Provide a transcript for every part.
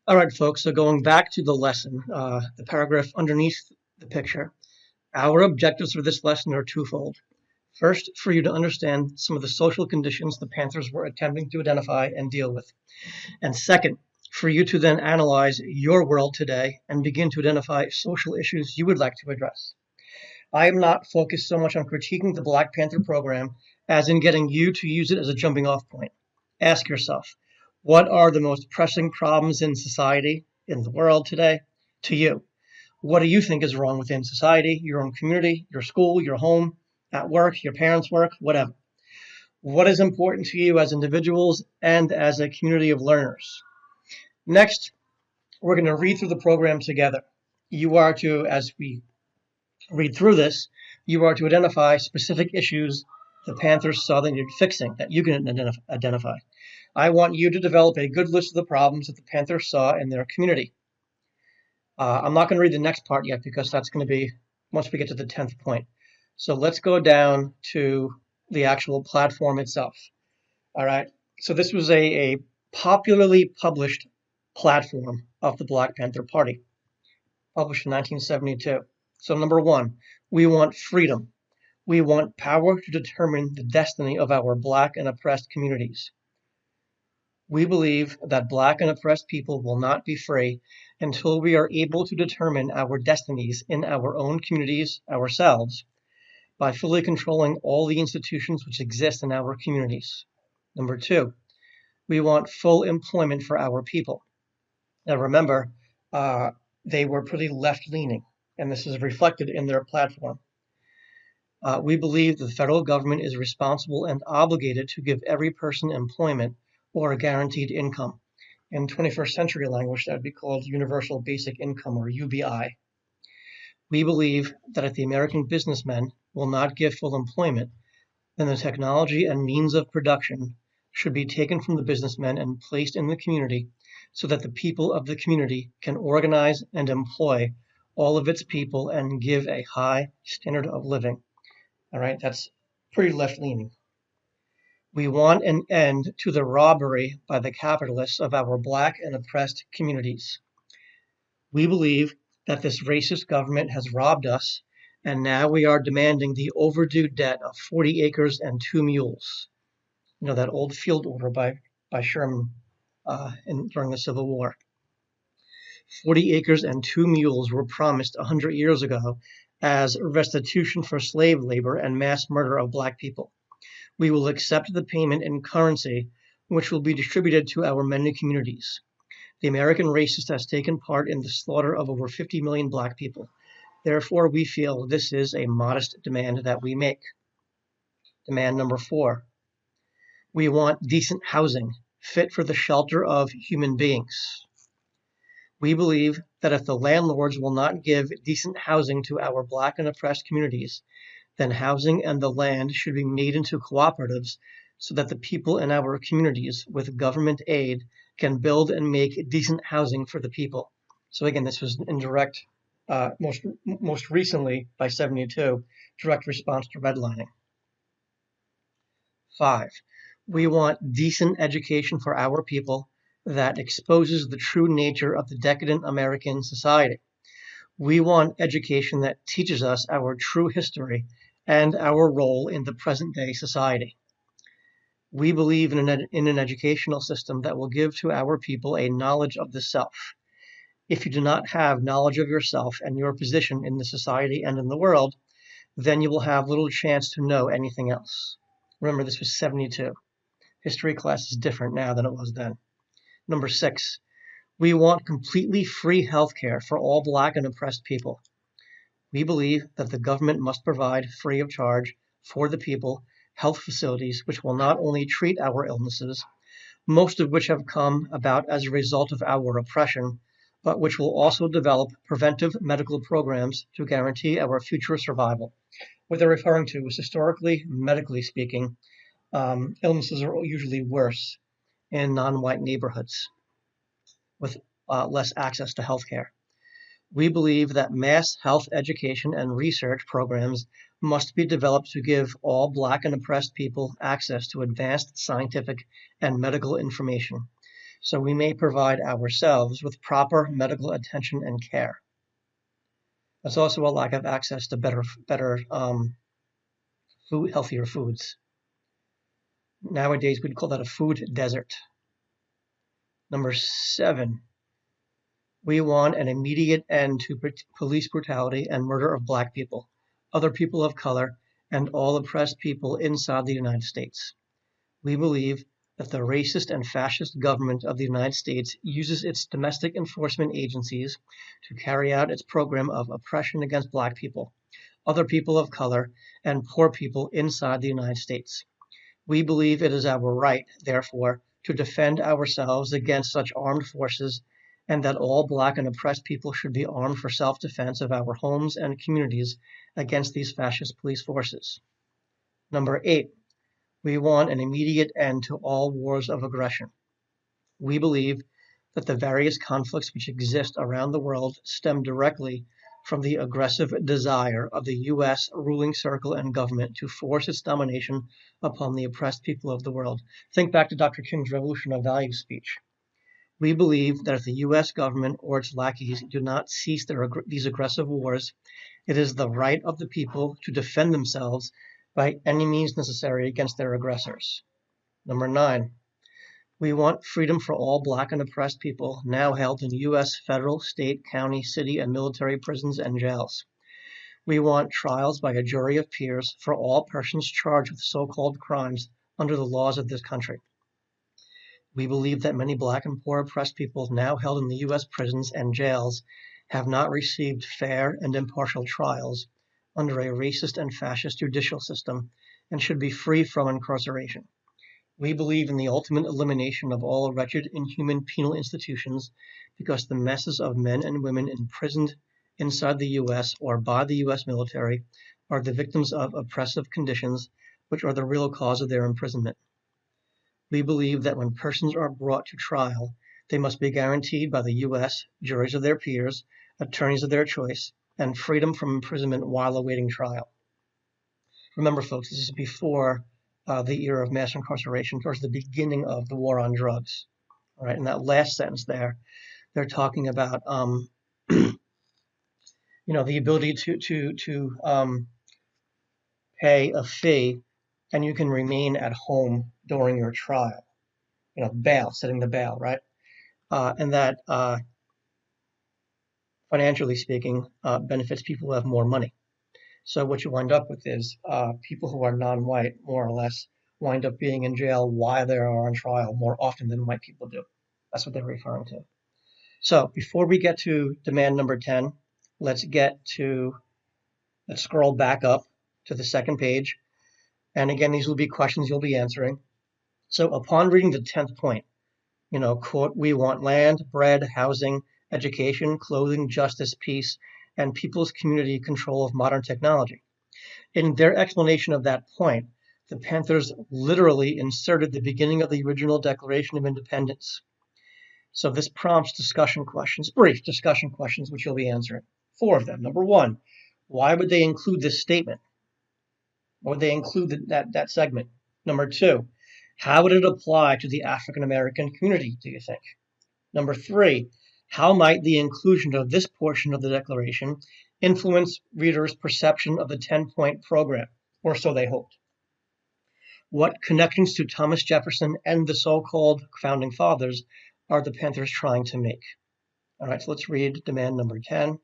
All right, folks, so going back to the lesson, the paragraph underneath the picture, our objectives for this lesson are twofold. First, for you to understand some of the social conditions the Panthers were attempting to identify and deal with. And second, for you to then analyze your world today and begin to identify social issues you would like to address. I am not focused so much on critiquing the Black Panther program as in getting you to use it as a jumping off point. Ask yourself, what are the most pressing problems in society, in the world today, to you? What do you think is wrong within society, your own community, your school, your home, at work, your parents' work, whatever? What is important to you as individuals and as a community of learners? Next, we're going to read through the program together. You are to, as we read through this, you are to identify specific issues the Panthers saw that needed fixing, that you can identify. I want you to develop a good list of the problems that the Panthers saw in their community. I'm not going to read the next part yet because that's going to be once we get to the 10th point. So let's go down to the actual platform itself. All right. So this was a popularly published platform of the Black Panther Party, published in 1972. So number one, we want freedom. We want power to determine the destiny of our Black and oppressed communities. We believe that Black and oppressed people will not be free until we are able to determine our destinies in our own communities ourselves by fully controlling all the institutions which exist in our communities. Number two, we want full employment for our people. Now remember, they were pretty left-leaning, and this is reflected in their platform. We believe the federal government is responsible and obligated to give every person employment or a guaranteed income. In 21st century language, that would be called Universal Basic Income, or UBI. We believe that if the American businessmen will not give full employment, then the technology and means of production should be taken from the businessmen and placed in the community so that the people of the community can organize and employ all of its people and give a high standard of living. All right, that's pretty left-leaning. We want an end to the robbery by the capitalists of our Black and oppressed communities. We believe that this racist government has robbed us, and now we are demanding the overdue debt of 40 acres and 2 mules. You know, that old field order by Sherman during the Civil War. 40 acres and 2 mules were promised 100 years ago as restitution for slave labor and mass murder of Black people. We will accept the payment in currency, which will be distributed to our many communities. The American racist has taken part in the slaughter of over 50 million Black people. Therefore, we feel this is a modest demand that we make. Demand number 4. We want decent housing, fit for the shelter of human beings. We believe that if the landlords will not give decent housing to our Black and oppressed communities, then housing and the land should be made into cooperatives so that the people in our communities with government aid can build and make decent housing for the people. So again, this was in direct, most recently by 72, direct response to redlining. 5, we want decent education for our people that exposes the true nature of the decadent American society. We want education that teaches us our true history and our role in the present-day society. We believe in an educational system that will give to our people a knowledge of the self. If you do not have knowledge of yourself and your position in the society and in the world, then you will have little chance to know anything else. Remember, this was 72. History class is different now than it was then. Number 6, we want completely free health care for all Black and oppressed people. We believe that the government must provide free of charge for the people health facilities which will not only treat our illnesses, most of which have come about as a result of our oppression, but which will also develop preventive medical programs to guarantee our future survival. What they're referring to is historically, medically speaking, illnesses are usually worse in non-white neighborhoods with less access to health care. We believe that mass health education and research programs must be developed to give all Black and oppressed people access to advanced scientific and medical information. so we may provide ourselves with proper medical attention and care. There's also a lack of access to better food, healthier foods. Nowadays, we'd call that a food desert. Number 7, we want an immediate end to police brutality and murder of Black people, other people of color, and all oppressed people inside the United States. We believe that the racist and fascist government of the United States uses its domestic enforcement agencies to carry out its program of oppression against Black people, other people of color, and poor people inside the United States. We believe it is our right, therefore, to defend ourselves against such armed forces, and that all Black and oppressed people should be armed for self-defense of our homes and communities against these fascist police forces. Number 8, we want an immediate end to all wars of aggression. We believe that the various conflicts which exist around the world stem directly from the aggressive desire of the U.S. ruling circle and government to force its domination upon the oppressed people of the world. Think back to Dr. King's Revolution of Values speech. We believe that if the U.S. government or its lackeys do not cease these aggressive wars, it is the right of the people to defend themselves by any means necessary against their aggressors. Number 9, we want freedom for all Black and oppressed people now held in U.S. federal, state, county, city, and military prisons and jails. We want trials by a jury of peers for all persons charged with so-called crimes under the laws of this country. We believe that many Black and poor oppressed people now held in the U.S. prisons and jails have not received fair and impartial trials under a racist and fascist judicial system and should be free from incarceration. We believe in the ultimate elimination of all wretched, inhuman penal institutions because the masses of men and women imprisoned inside the U.S. or by the U.S. military are the victims of oppressive conditions which are the real cause of their imprisonment. We believe that when persons are brought to trial, they must be guaranteed by the U.S. juries of their peers, attorneys of their choice, and freedom from imprisonment while awaiting trial. Remember, folks, this is before the era of mass incarceration, towards the beginning of the war on drugs. All right, in that last sentence there, they're talking about the ability to pay a fee, and you can remain at home during your trial. Bail, setting the bail, right? And that, financially speaking, benefits people who have more money. So what you wind up with is people who are non-white, more or less, wind up being in jail while they are on trial more often than white people do. That's what they're referring to. So before we get to demand number 10, let's scroll back up to the second page. And again, these will be questions you'll be answering. So upon reading the 10th point, quote, we want land, bread, housing, education, clothing, justice, peace, and people's community control of modern technology. In their explanation of that point, the Panthers literally inserted the beginning of the original Declaration of Independence. So this prompts discussion questions, brief discussion questions, which you'll be answering. 4 of them. Number 1, why would they include this statement? Why would they include that segment? Number 2, how would it apply to the African American community, do you think? Number 3, how might the inclusion of this portion of the Declaration influence readers' perception of the 10-point program, or so they hoped? What connections to Thomas Jefferson and the so-called Founding Fathers are the Panthers trying to make? All right, so let's read demand number 10.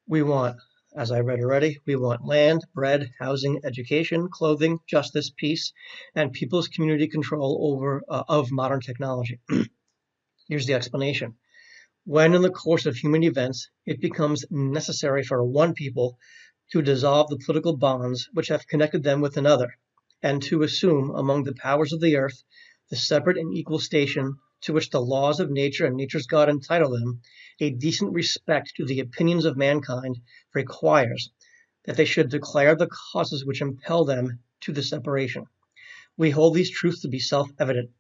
We want, as I read already, we want land, bread, housing, education, clothing, justice, peace, and people's community control of modern technology. Here's the explanation. When in the course of human events, it becomes necessary for one people to dissolve the political bonds which have connected them with another, and to assume among the powers of the earth the separate and equal station to which the laws of nature and nature's God entitle them, a decent respect to the opinions of mankind requires that they should declare the causes which impel them to the separation. We hold these truths to be self-evident,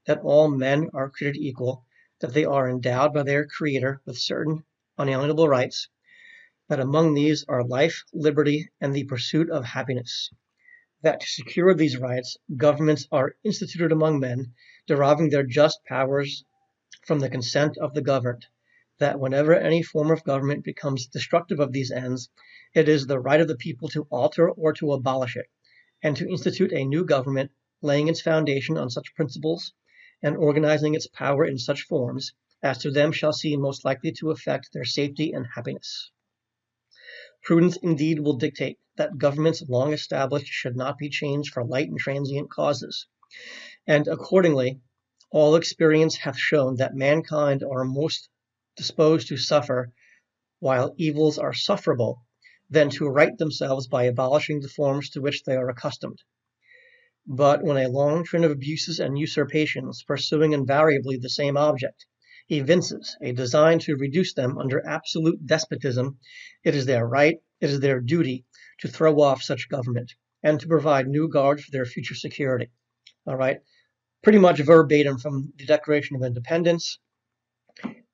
that all men are created equal, that they are endowed by their Creator with certain unalienable rights, that among these are life, liberty, and the pursuit of happiness. that to secure these rights, governments are instituted among men, deriving their just powers from the consent of the governed, that whenever any form of government becomes destructive of these ends, it is the right of the people to alter or to abolish it, and to institute a new government, laying its foundation on such principles, and organizing its power in such forms, as to them shall seem most likely to affect their safety and happiness. Prudence indeed will dictate that governments long established should not be changed for light and transient causes, and accordingly all experience hath shown that mankind are most disposed to suffer while evils are sufferable, than to right themselves by abolishing the forms to which they are accustomed. But when a long train of abuses and usurpations, pursuing invariably the same object, evinces a design to reduce them under absolute despotism, it is their right, it is their duty to throw off such government, and to provide new guards for their future security. All right, pretty much verbatim from the Declaration of Independence.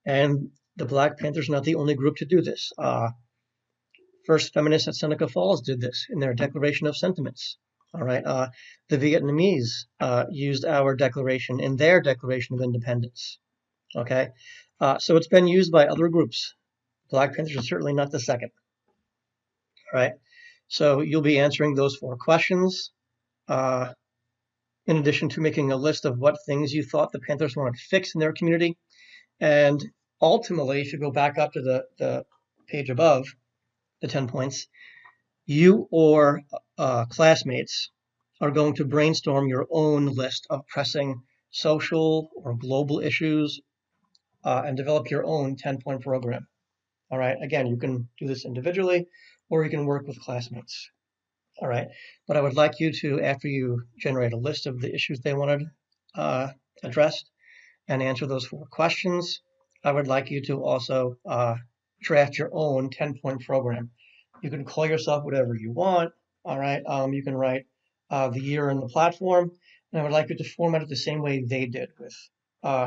And the Black Panthers are not the only group to do this. First feminists at Seneca Falls did this in their Declaration of Sentiments. All right, the Vietnamese used our declaration in their Declaration of Independence. Okay, so it's been used by other groups. Black Panthers are certainly not the second. All right, so you'll be answering those 4 questions. In addition to making a list of what things you thought the Panthers wanted to fix in their community. And ultimately, if you go back up to the page above, the 10 points, you or classmates are going to brainstorm your own list of pressing social or global issues and develop your own 10-point program. All right, again, you can do this individually or you can work with classmates. All right, but I would like you to, after you generate a list of the issues they wanted addressed and answer those 4 questions, I would like you to also draft your own 10-point program. You can call yourself whatever you want. All right, you can write the year and the platform, and I would like you to format it the same way they did, with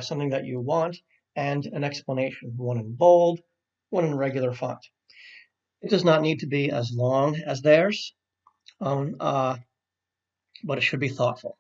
something that you want and an explanation, one in bold, one in regular font. It does not need to be as long as theirs, but it should be thoughtful.